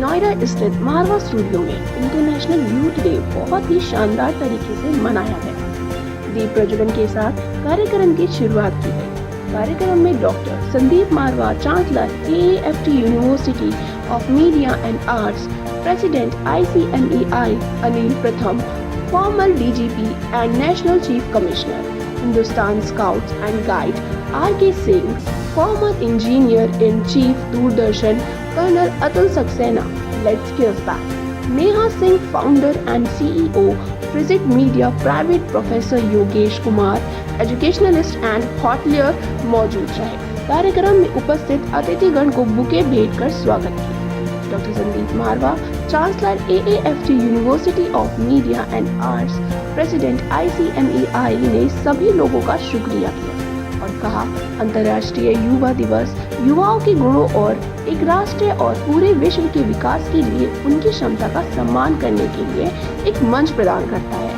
नोएडा स्थित मारवा स्टूडियो में international youth day बहुत ही शानदार तरीके से मनाया गया। दीप प्रज्वलन के साथ कार्यक्रम की शुरुआत की गई। कार्यक्रम में doctor Sandeep Marwah, chancellor AAFT university of media and arts, president ICMEI Anil Pratham, former DGP and national chief commissioner, Hindustan scouts and guide RK Singh, former engineer in chief Doordarshan colonel Atul Saxena, let's give back, Neha Singh, founder and CEO फ्रिजिट media private, professor Yogesh Kumar, educationalist and hotelier मौजूद रहे। कार्यक्रम में उपस्थित अतिथिगण को bouquet भेंट कर स्वागत किया। Doctor Sandeep Marwah, chancellor AAFT university of media and arts, president ICMEI ने सभी लोगों का शुक्रिया किया और कहा, अंतर्राष्ट्रीय युवा दिवस युवाओं के गुणों और एक राष्ट्र और पूरे विश्व के विकास के लिए उनकी क्षमता का सम्मान करने के लिए एक मंच प्रदान करता है।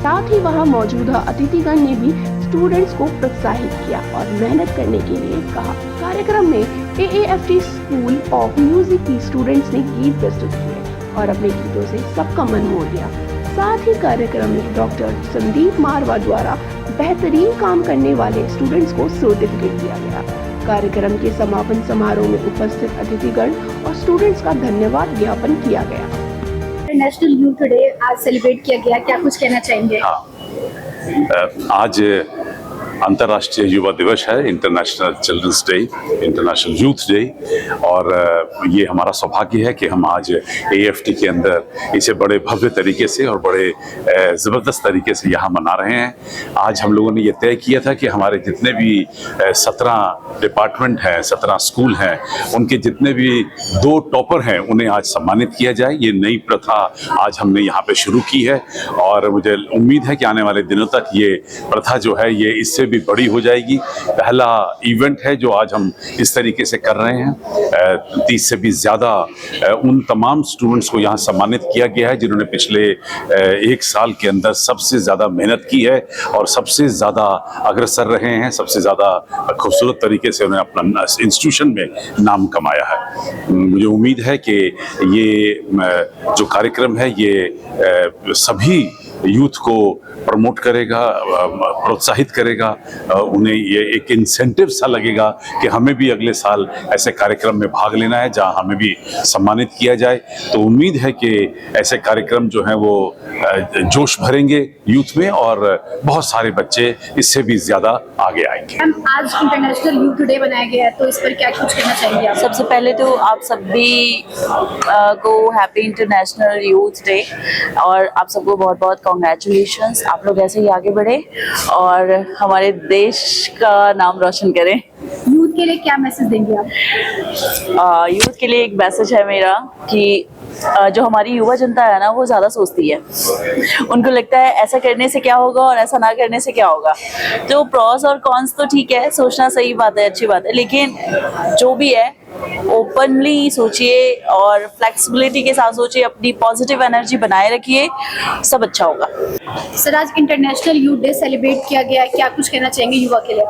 साथ ही वहां मौजूदा अतिथिगण ने भी स्टूडेंट्स को प्रोत्साहित किया और मेहनत करने के लिए कहा। कार्यक्रम में AAFT स्कूल ऑफ म्यूजिक की स्टूडेंट्स ने गीत प्रस्तुत किए और अपने गीतों से सबका मन मोह लिया। साथ ही कार्यक्रम में डॉक्टर संदीप मारवा द्वारा बेहतरीन काम करने वाले स्टूडेंट्स को सर्टिफिकेट दिया गया। कार्यक्रम के समापन समारोह में उपस्थित अतिथिगण और स्टूडेंट्स का धन्यवाद ज्ञापन किया गया। इंटरनेशनल यूथ डे आज सेलिब्रेट किया गया, क्या कुछ कहना चाहेंगे? आज अंतर्राष्ट्रीय युवा दिवस है, international children's day, international youth day, और ये हमारा सौभाग्य है कि हम आज AAFT के अंदर इसे बड़े भव्य तरीके से और बड़े ज़बरदस्त तरीके से यहाँ मना रहे हैं। आज हम लोगों ने ये तय किया था कि हमारे जितने भी 17 डिपार्टमेंट हैं, 17 स्कूल हैं, उनके जितने भी 2 टॉपर हैं उन्हें आज सम्मानित किया जाए। ये नई प्रथा आज हमने यहाँ पे शुरू की है और मुझे उम्मीद है कि आने वाले दिनों तक ये प्रथा जो है ये इससे भी बड़ी हो जाएगी। पहला इवेंट है जो आज हम इस तरीके से कर रहे हैं। 30 से भी ज़्यादा उन तमाम स्टूडेंट्स को यहाँ सम्मानित किया गया है जिन्होंने पिछले 1 साल के अंदर सबसे ज़्यादा मेहनत की है और सबसे ज़्यादा अग्रसर रहे हैं, सबसे ज़्यादा खूबसूरत तरीके से उन्होंने अपना इंस्टीट्यूशन में नाम कमाया है। मुझे उम्मीद है कि ये जो कार्यक्रम है ये सभी यूथ को प्रमोट करेगा, प्रोत्साहित करेगा, उन्हें ये एक इंसेंटिव सा लगेगा कि हमें भी अगले साल ऐसे कार्यक्रम में भाग लेना है जहां हमें भी सम्मानित किया जाए। तो उम्मीद है कि ऐसे कार्यक्रम जो हैं वो जोश भरेंगे यूथ में और बहुत सारे बच्चे इससे भी ज़्यादा आगे आएंगे। आज इंटरनेशनल यूथ डे बनाया गया है, तो इस पर क्या कुछ कहना चाहेंगे आप? सबसे पहले तो आप सभी को हैप्पी इंटरनेशनल यूथ डे और आप सबको बहुत बहुत कॉन्ग्रेचुलेशंस। आप लोग ऐसे ही आगे बढ़े और हमारे देश का नाम रोशन करें। यूथ के लिए क्या मैसेज देंगे आप? यूथ के लिए एक मैसेज है मेरा कि जो हमारी युवा जनता है ना वो ज़्यादा सोचती है। उनको लगता है ऐसा करने से क्या होगा और ऐसा ना करने से क्या होगा। तो प्रॉस और कॉन्स तो ठीक है, सोचना सही बात है, अच्छी बात है, लेकिन जो भी है ओपनली सोचिए और फ्लेक्सिबिलिटी के साथ सोचिए, अपनी पॉजिटिव एनर्जी बनाए रखिए, सब अच्छा होगा। सर, आज इंटरनेशनल यूथ डे सेलिब्रेट किया गया है, क्या कुछ कहना चाहेंगे युवा के लिए?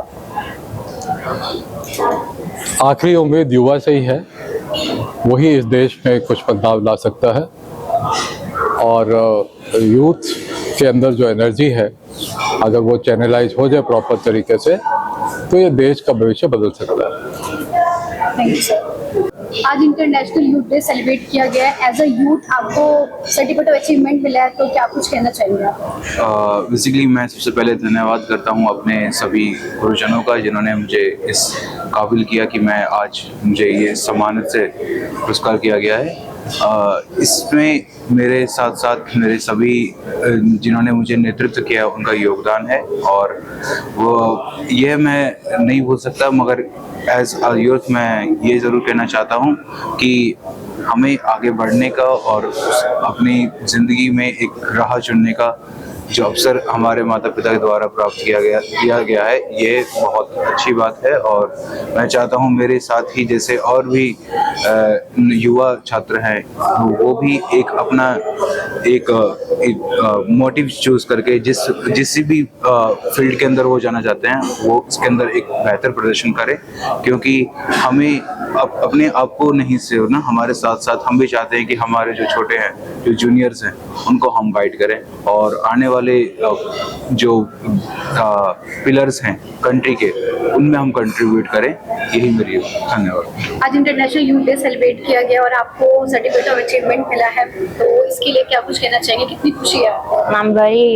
आखिरी उम्मीद युवा से ही है, वही इस देश में कुछ बदलाव ला सकता है और यूथ के अंदर जो एनर्जी है अगर वो चैनलाइज हो जाए प्रॉपर तरीके से तो ये देश का भविष्य बदल सकता है। Thank you sir. आज इंटरनेशनल यूथ डे सेलिब्रेट किया गया है, एज अ यूथ आपको सर्टिफिकेट ऑफ अचीवमेंट मिला है, तो क्या कुछ कहना चाहेंगे आप? बेसिकली मैं सबसे पहले धन्यवाद करता हूँ अपने सभी गुरुजनों का जिन्होंने मुझे इस काबिल किया कि मैं आज मुझे ये सम्मानित से पुरस्कार किया गया है। इसमें मेरे साथ साथ मेरे सभी जिन्होंने मुझे नेतृत्व किया उनका योगदान है और वो ये मैं नहीं भूल सकता, मगर एज अ यूथ मैं ये ज़रूर कहना चाहता हूँ कि हमें आगे बढ़ने का और अपनी ज़िंदगी में एक राह चुनने का जो अवसर हमारे माता पिता के द्वारा प्राप्त किया गया है, ये बहुत अच्छी बात है। और मैं चाहता हूँ मेरे साथ ही जैसे और भी युवा छात्र हैं, वो भी एक अपना एक मोटिव चूज करके जिस भी फील्ड के अंदर वो जाना चाहते हैं, वो उसके अंदर एक बेहतर प्रदर्शन करें। क्योंकि हमें अपने आप को नहीं सिर्फ ना, हमारे साथ साथ हम भी चाहते हैं कि हमारे जो छोटे हैं, जो जूनियर्स हैं, उनको हम गाइड करें और आने वाले जो पिलर्स हैं कंट्री के, उनमें हम कंट्रीब्यूट करें। यही मेरी धन्यवाद। आज इंटरनेशनल यूथ डे सेलिब्रेट किया गया और आपको सर्टिफिकेट ऑफ अचीवमेंट मिला है, तो इसके लिए क्या कुछ कहना चाहेंगे? कितनी खुशी है? I'm very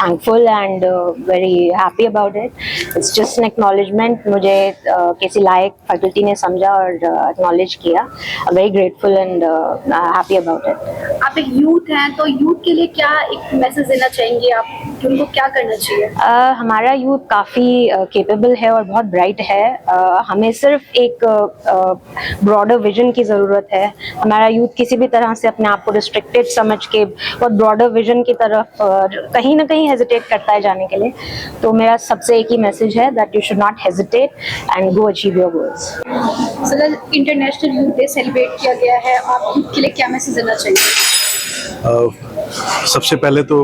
thankful and very happy about it. It's just an acknowledgement. मुझे किसी लायक फैकल्टी ने समझा और acknowledge किया. I'm very grateful and happy about it. आप एक यूथ हैं, तो यूथ के लिए क्या एक मैसेज देना चाहेंगे आप कि उनको क्या करना चाहिए? हमारा यूथ काफ़ी केपेबल है और बहुत ब्राइट है. हमें सिर्फ एक ब्रॉडर विजन की ज़रूरत है. हमारा यूथ किसी भी तरह से अपने आप को रिस्ट्रिक्टेड समझ के बहुत ब्रॉडर विजन की तरफ कहीं ना कहीं हेजिटेट करता है जाने के लिए. तो मेरा सबसे एक ही मैसेज है that you should not hesitate and go achieve your goals. Sir, international youth day celebrate किया गया है, आप यूथ के लिए क्या मैसेज देना चाहेंगे? सबसे पहले तो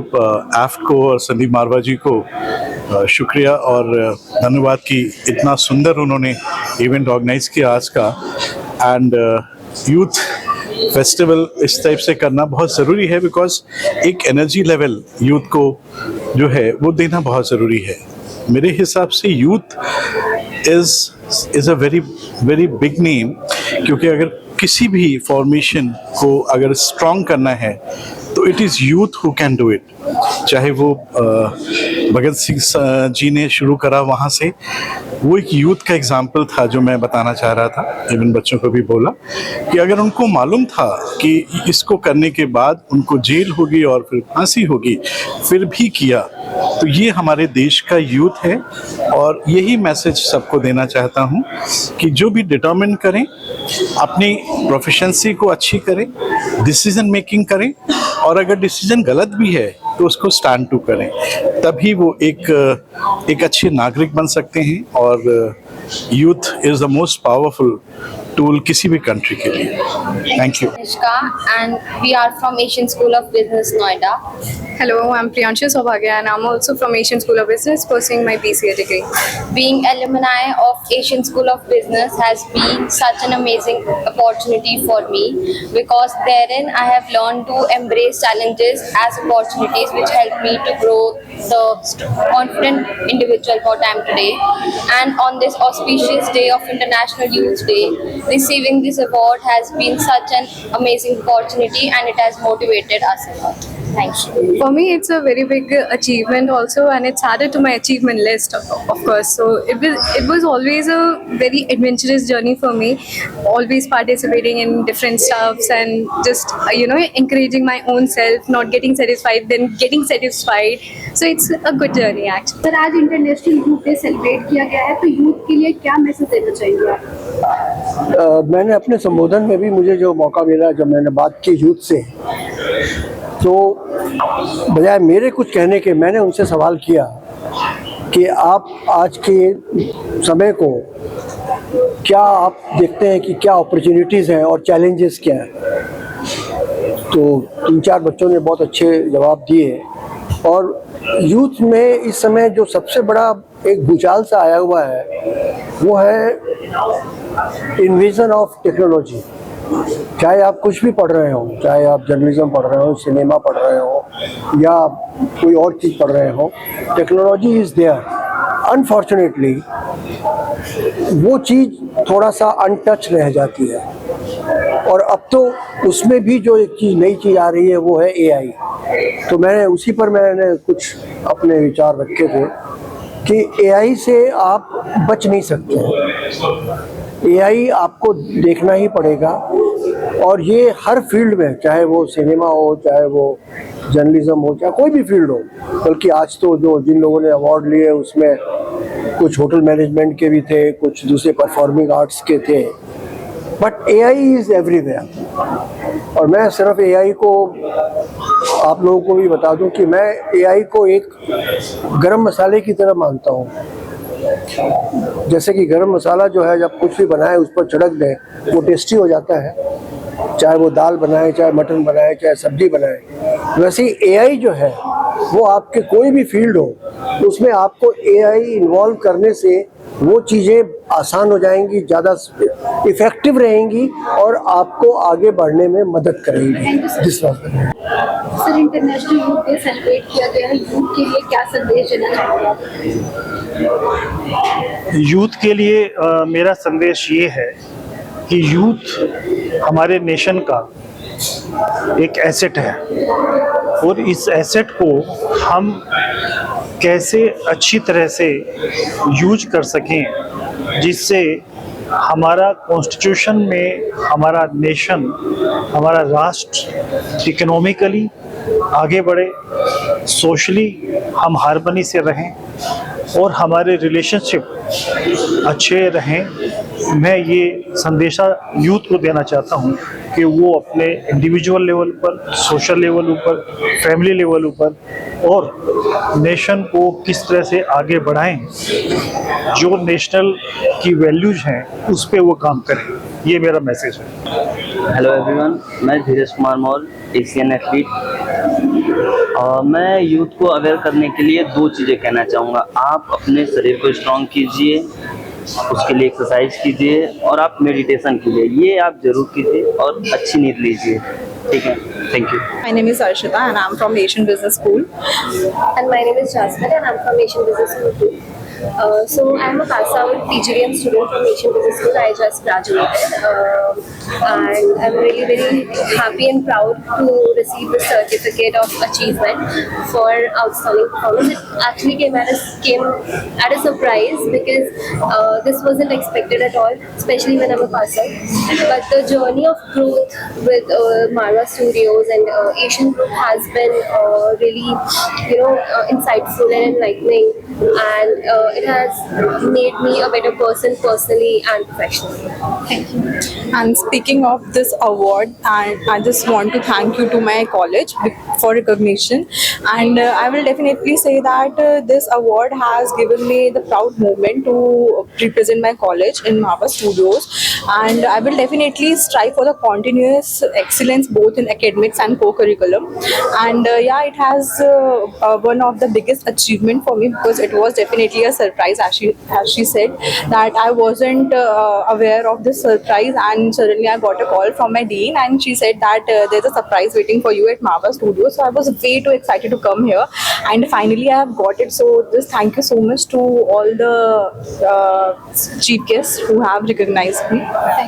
एफ्ट को और संदीप मारवा जी को शुक्रिया और धन्यवाद कि इतना सुंदर उन्होंने इवेंट ऑर्गेनाइज किया आज का. एंड यूथ फेस्टिवल इस टाइप से करना बहुत ज़रूरी है, बिकॉज एक एनर्जी लेवल यूथ को जो है वो देना बहुत ज़रूरी है. मेरे हिसाब से youth is a very big name, क्योंकि अगर किसी भी फॉर्मेशन को अगर स्ट्रॉन्ग करना है तो it is youth who can do it. चाहे वो भगत सिंह जी ने शुरू करा वहाँ से, वो एक यूथ का एग्जाम्पल था जो मैं बताना चाह रहा था. इवन बच्चों को भी बोला कि अगर उनको मालूम था कि इसको करने के बाद उनको जेल होगी और फिर फांसी होगी, फिर भी किया, तो ये हमारे देश का यूथ है. और यही मैसेज सबको देना चाहता हूँ कि जो भी डिटरमिन करें, अपनी प्रोफिशिएंसी को अच्छी करें, डिसीजन मेकिंग करें, और अगर डिसीजन गलत भी है तो उसको स्टैंड टू करें. तभी वो एक अच्छे नागरिक बन सकते हैं. और youth is the most powerful tool किसी भी कंट्री के लिए. Thank you. Anushka, and we are from Asian School of Business, Noida. Hello, I'm Priyanshu Saubhagya and I'm also from Asian School of Business pursuing my BCA degree. Being alumni of Asian School of Business has been such an amazing opportunity for me, because therein I have learned to embrace challenges as opportunities, which help me to grow the confident individual what I am today. And on this auspicious day of International Youth Day, receiving this award has been such an amazing opportunity and it has motivated us a lot. Thank you. For me, it's a very big achievement also, and it's added to my achievement list, of course. So it was always a very adventurous journey for me, always participating in different stuffs and just encouraging my own self, not getting satisfied, then getting satisfied. So it's a good journey actually. Sir, आज international youth day celebrate किया गया है, तो youth के लिए क्या message देना चाहेंगे आप? मैंने अपने संबोधन में भी, मुझे जो मौका मिला जब मैंने बात की यूथ से, तो बजाय मेरे कुछ कहने के मैंने उनसे सवाल किया कि आप आज के समय को क्या आप देखते हैं कि क्या अपॉर्चुनिटीज़ हैं और चैलेंजेस क्या हैं. तो 3-4 बच्चों ने बहुत अच्छे जवाब दिए. और यूथ में इस समय जो सबसे बड़ा एक भूचाल सा आया हुआ है वो है इन्वेजन ऑफ टेक्नोलॉजी. चाहे आप कुछ भी पढ़ रहे हो, चाहे आप जर्नलिज्म पढ़ रहे हो, सिनेमा पढ़ रहे हो या कोई और चीज़ पढ़ रहे हो, टेक्नोलॉजी इज़ देयर. अनफॉर्चुनेटली वो चीज़ थोड़ा सा अनटच रह जाती है. और अब तो उसमें भी जो एक चीज़ नई चीज़ आ रही है वो है AI. तो उसी पर मैंने कुछ अपने विचार रखे थे कि AI से आप बच नहीं सकते. AI आपको देखना ही पड़ेगा. और ये हर फील्ड में, चाहे वो सिनेमा हो, चाहे वो जर्नलिज्म हो, चाहे कोई भी फील्ड हो. बल्कि आज तो जिन लोगों ने अवार्ड लिए उसमें कुछ होटल मैनेजमेंट के भी थे, कुछ दूसरे परफॉर्मिंग आर्ट्स के थे. But AI is everywhere. और मैं सिर्फ AI को आप लोगों को भी बता दूं कि मैं एआई को एक गरम मसाले की तरह मानता हूं। जैसे कि गरम मसाला जो है जब कुछ भी बनाए उस पर छिड़क दें वो टेस्टी हो जाता है, चाहे वो दाल बनाए, चाहे मटन बनाए, चाहे सब्जी बनाए। वैसे ही एआई जो है वो आपके कोई भी फील्ड हो उसमें आपको एआई इन्वॉल्व करने से वो चीज़ें आसान हो जाएंगी, ज़्यादा इफ़ेक्टिव रहेंगी और आपको आगे बढ़ने में मदद करेंगी। जिस रास्ते में sir, international youth day celebrate किया गया है, यूथ के लिए क्या संदेश देना चाहेंगे आप? यूथ के लिए मेरा संदेश ये है कि यूथ हमारे नेशन का एक एसेट है और इस एसेट को हम कैसे अच्छी तरह से यूज कर सकें जिससे हमारा कॉन्स्टिट्यूशन में हमारा नेशन, हमारा राष्ट्र इकोनॉमिकली आगे बढ़े, सोशली हम हार्मनी से रहें और हमारे रिलेशनशिप अच्छे रहें। मैं ये संदेशा यूथ को देना चाहता हूँ कि वो अपने इंडिविजुअल लेवल पर, सोशल लेवल ऊपर, फैमिली लेवल ऊपर और नेशन को किस तरह से आगे बढ़ाएं, जो नेशनल की वैल्यूज हैं उस पे वो काम करें। ये मेरा मैसेज है। हेलो एवरीवन, मैं धीरज कुमार मौल, एशियन एथलीट। मैं यूथ को अवेयर करने के लिए दो चीज़ें कहना चाहूँगा। आप अपने शरीर को स्ट्रॉन्ग कीजिए, उसके लिए एक्सरसाइज कीजिए और आप मेडिटेशन कीजिए। ये आप ज़रूर कीजिए और अच्छी नींद लीजिए। ठीक है, thank you. My name is Arshita and I'm from Asian Business School. And my name is Jasmine and I'm from Asian Business School too. So I'm a pass out PGDM student from Asian Business School. I just graduated and I'm really very happy and proud to receive the certificate of achievement for outstanding performance. It actually came at a surprise because this wasn't expected at all, especially when I'm a pass out. But the journey of growth with Marwa Studios and Asian Group has been really, insightful and enlightening, and it has made me a better person personally and professionally. Thank you. And speaking of this award, and I just want to thank you to my college for recognition. And I will definitely say that this award has given me the proud moment to represent my college in Marwa Studios. And I will definitely strive for the continuous excellence both in academics and co-curriculum. And it has one of the biggest achievement for me because it was definitely a surprise, as she said, that I wasn't aware of this surprise, and suddenly I got a call from my dean and she said that there's a surprise waiting for you at Marwa Studios. So I was way too excited to come here and finally I have got it. So just thank you so much to all the chief guests who have recognized me.